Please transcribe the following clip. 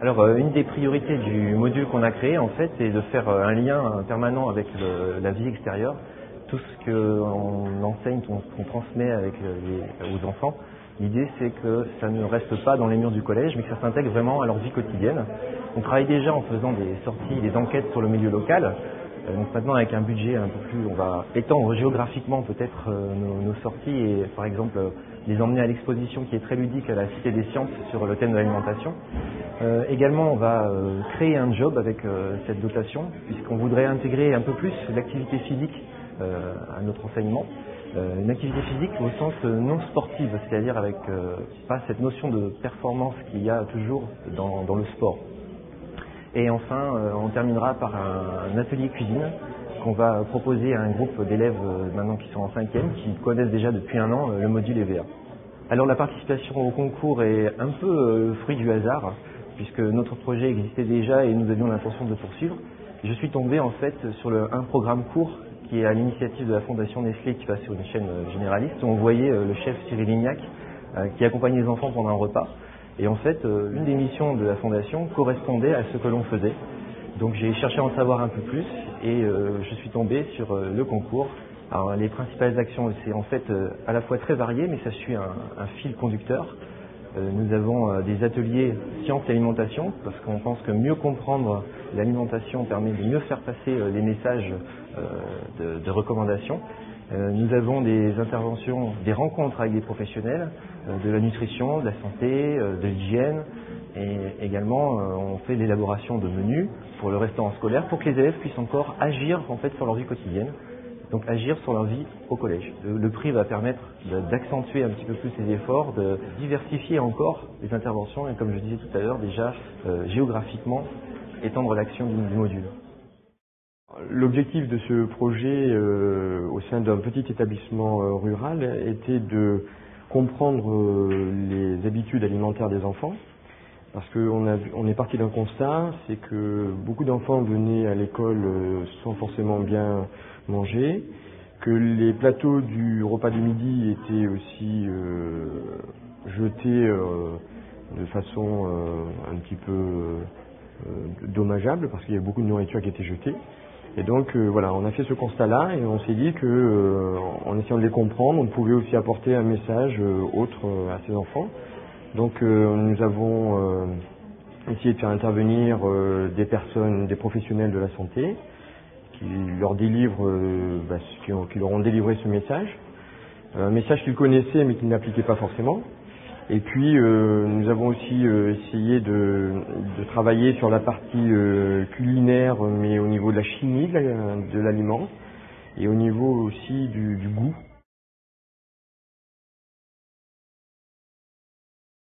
Alors, une des priorités du module qu'on a créé, en fait, est de faire un lien permanent avec la vie extérieure. Tout ce qu'on enseigne, qu'on transmet aux enfants, l'idée c'est que ça ne reste pas dans les murs du collège, mais que ça s'intègre vraiment à leur vie quotidienne. On travaille déjà en faisant des sorties, des enquêtes sur le milieu local. Donc maintenant, avec un budget un peu plus, on va étendre géographiquement peut-être nos sorties et par exemple les emmener à l'exposition qui est très ludique à la Cité des Sciences sur le thème de l'alimentation. Également, on va créer un job avec cette dotation, puisqu'on voudrait intégrer un peu plus l'activité physique à notre enseignement. Une activité physique au sens non sportive, c'est-à-dire avec pas cette notion de performance qu'il y a toujours dans le sport. Et enfin, on terminera par un atelier cuisine qu'on va proposer à un groupe d'élèves maintenant qui sont en 5e, qui connaissent déjà depuis un an le module EVA. Alors la participation au concours est un peu fruit du hasard, puisque notre projet existait déjà et nous avions l'intention de poursuivre. Je suis tombé en fait sur un programme court qui est à l'initiative de la Fondation Nestlé qui passe sur une chaîne généraliste, où on voyait le chef Cyril Lignac qui accompagnait les enfants pendant un repas. Et en fait, une des missions de la Fondation correspondait à ce que l'on faisait. Donc j'ai cherché à en savoir un peu plus et je suis tombé sur le concours. Alors les principales actions, c'est en fait à la fois très varié, mais ça suit un fil conducteur. Nous avons des ateliers sciences et alimentation, parce qu'on pense que mieux comprendre l'alimentation permet de mieux faire passer les messages de recommandations. Nous avons des interventions, des rencontres avec des professionnels de la nutrition, de la santé, de l'hygiène, et également on fait l'élaboration de menus pour le restaurant scolaire pour que les élèves puissent encore agir en fait sur leur vie quotidienne. Donc agir sur leur vie au collège. Le prix va permettre d'accentuer un petit peu plus les efforts, de diversifier encore les interventions et comme je disais tout à l'heure déjà géographiquement étendre l'action du module. L'objectif de ce projet au sein d'un petit établissement rural était de comprendre les habitudes alimentaires des enfants parce qu'on est parti d'un constat, c'est que beaucoup d'enfants venaient à l'école sans forcément bien manger, que les plateaux du repas du midi étaient aussi jetés de façon un petit peu dommageable parce qu'il y avait beaucoup de nourriture qui était jetée. Et donc voilà, on a fait ce constat-là et on s'est dit que en essayant de les comprendre, on pouvait aussi apporter un message autre à ces enfants. Donc nous avons essayé de faire intervenir des personnes, des professionnels de la santé, qui leur délivrent, qui leur ont délivré ce message. Un message qu'ils connaissaient mais qu'ils n'appliquaient pas forcément. Et puis nous avons aussi essayé de travailler sur la partie culinaire, mais au niveau de la chimie de l'aliment et au niveau aussi du goût.